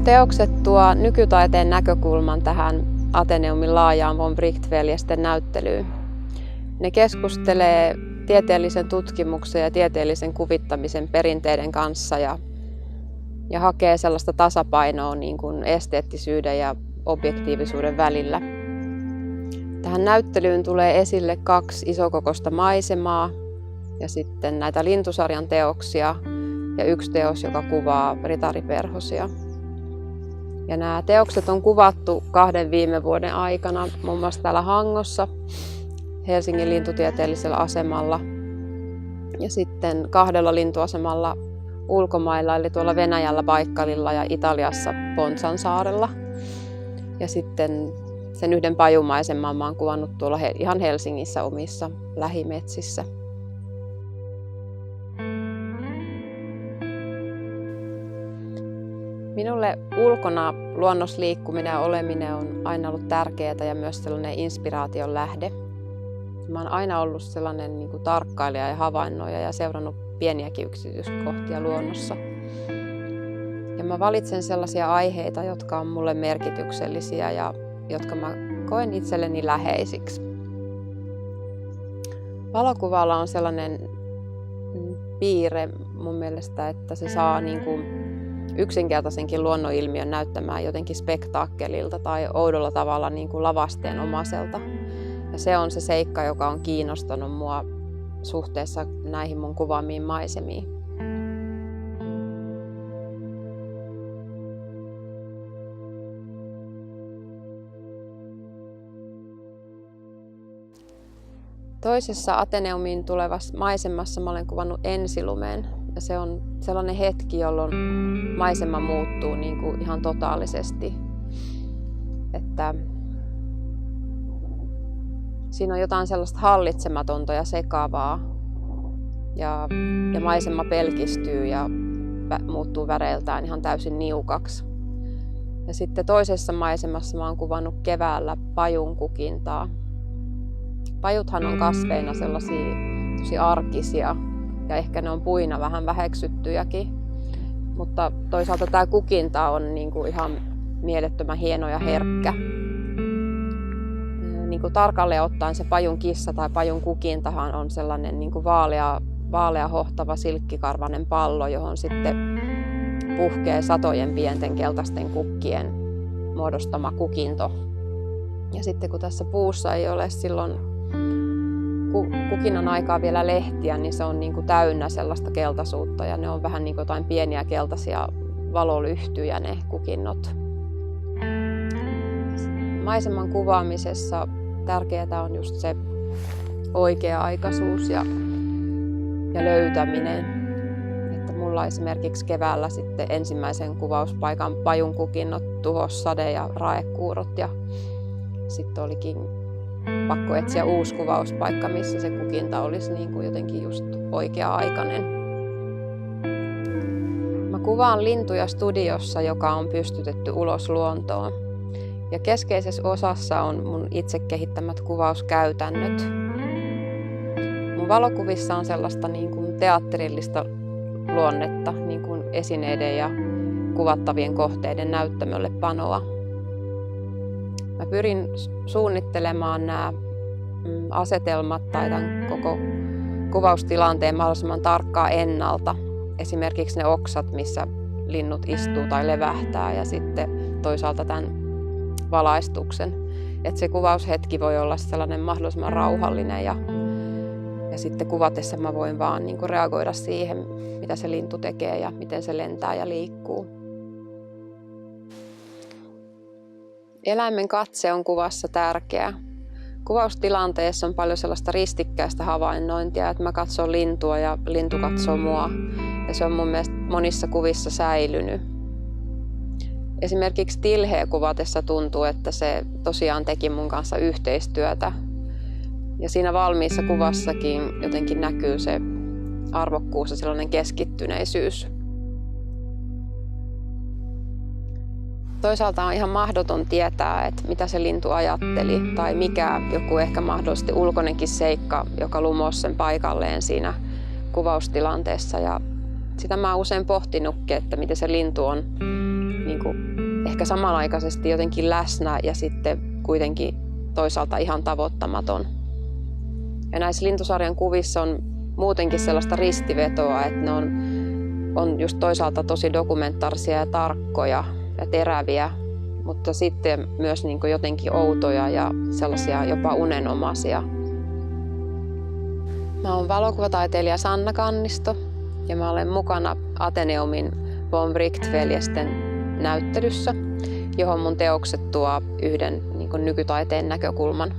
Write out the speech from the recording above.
Mun teokset tuo nykytaiteen näkökulman tähän Ateneumin laajaan von Wright-veljesten näyttelyyn. Ne keskustelee tieteellisen tutkimuksen ja tieteellisen kuvittamisen perinteiden kanssa ja hakee sellaista tasapainoa niin kuin esteettisyyden ja objektiivisuuden välillä. Tähän näyttelyyn tulee esille 2 isokokoista maisemaa ja sitten näitä lintusarjan teoksia ja 1 teos, joka kuvaa ritariperhosia. Ja nämä teokset on kuvattu 2 viime vuoden aikana, muun muassa täällä Hangossa, Helsingin lintutieteellisellä asemalla ja sitten 2 lintuasemalla ulkomailla, eli tuolla Venäjällä Baikkalilla ja Italiassa Ponzan saarella. Ja sitten sen 1 pajumaiseman mä oon kuvannut tuolla ihan Helsingissä omissa lähimetsissä. Minulle ulkona luonnossa liikkuminen ja oleminen on aina ollut tärkeää ja myös sellainen inspiraation lähde. Mä oon aina ollut sellainen niin kuin tarkkailija ja havainnoija ja seurannut pieniäkin yksityiskohtia luonnossa. Ja mä valitsen sellaisia aiheita, jotka on mulle merkityksellisiä ja jotka mä koen itselleni läheisiksi. Valokuvalla on sellainen piirre mun mielestä, että se saa niin kuin yksinkertaisenkin luonnonilmiön näyttämään jotenkin spektaakkelilta tai oudolla tavalla niin kuin lavasteenomaiselta. Ja se on se seikka, joka on kiinnostanut mua suhteessa näihin mun kuvaamiin maisemiin. Toisessa Ateneumiin tulevassa maisemassa mä olen kuvannut ensilumeen. Ja se on sellainen hetki, jolloin maisema muuttuu niin kuin ihan totaalisesti. Että siinä on jotain sellaista hallitsematonta ja sekavaa. Ja maisema pelkistyy ja muuttuu väreiltään ihan täysin niukaksi. Ja sitten toisessa maisemassa mä oon kuvannut keväällä pajun kukintaa. Pajuthan on kasveina sellaisia tosi arkisia ja ehkä ne on puina vähän väheksyttyjäkin. Mutta toisaalta tämä kukinta on niinku ihan mielettömän hieno ja herkkä. Niinku tarkalleen ottaen se pajun kissa tai pajun kukintahan on sellainen niinku vaalea hohtava silkkikarvainen pallo, johon sitten puhkee satojen pienten keltaisten kukkien muodostama kukinto. Ja sitten kun tässä puussa ei ole silloin kukinnan aikaa vielä lehtiä, niin se on niin kuin täynnä sellaista keltaisuutta ja ne on vähän niin kuin jotain pieniä keltaisia valolyhtyjä ne kukinnot. Maiseman kuvaamisessa tärkeää on just se oikea-aikaisuus ja löytäminen. Että mulla esimerkiksi keväällä sitten ensimmäisen kuvauspaikan pajun kukinnot tuhos sade ja raekuurot ja sitten olikin pakko etsiä uusi kuvauspaikka, missä se kukinta olisi niin kuin jotenkin just oikea-aikainen. Mä kuvaan lintuja studiossa, joka on pystytetty ulos luontoon. Ja keskeisessä osassa on mun itse kehittämät kuvauskäytännöt. Mun valokuvissa on sellaista niin kuin teatterillista luonnetta, niin kuin esineiden ja kuvattavien kohteiden näyttämölle panoa. Mä pyrin suunnittelemaan nämä asetelmat tai tämän koko kuvaustilanteen mahdollisimman tarkkaan ennalta. Esimerkiksi ne oksat, missä linnut istuu tai levähtää ja sitten toisaalta tämän valaistuksen. Että se kuvaushetki voi olla sellainen mahdollisimman rauhallinen ja sitten kuvatessa mä voin vaan niin kuin reagoida siihen, mitä se lintu tekee ja miten se lentää ja liikkuu. Eläimen katse on kuvassa tärkeä. Kuvaustilanteessa on paljon sellaista ristikkäistä havainnointia, että mä katson lintua ja lintu katsoo mua. Ja se on mun mielestä monissa kuvissa säilynyt. Esimerkiksi tilheä kuvatessa tuntuu, että se tosiaan teki mun kanssa yhteistyötä. Ja siinä valmiissa kuvassakin jotenkin näkyy se arvokkuus ja sellainen keskittyneisyys. Toisaalta on ihan mahdoton tietää, että mitä se lintu ajatteli tai mikä joku ehkä mahdollisesti ulkoinenkin seikka, joka lumosi sen paikalleen siinä kuvaustilanteessa. Ja sitä mä oon usein pohtinutkin, että miten se lintu on niin kuin ehkä samanaikaisesti jotenkin läsnä ja sitten kuitenkin toisaalta ihan tavoittamaton. Ja näissä lintusarjan kuvissa on muutenkin sellaista ristivetoa, että ne on just toisaalta tosi dokumentaarisia ja tarkkoja ja teräviä, mutta sitten myös niin kuin jotenkin outoja ja sellaisia jopa unenomaisia. Mä oon valokuvataiteilija Sanna Kannisto ja mä olen mukana Ateneumin von Wright-veljesten näyttelyssä, johon mun teokset tuo yhden niin kuin nykytaiteen näkökulman.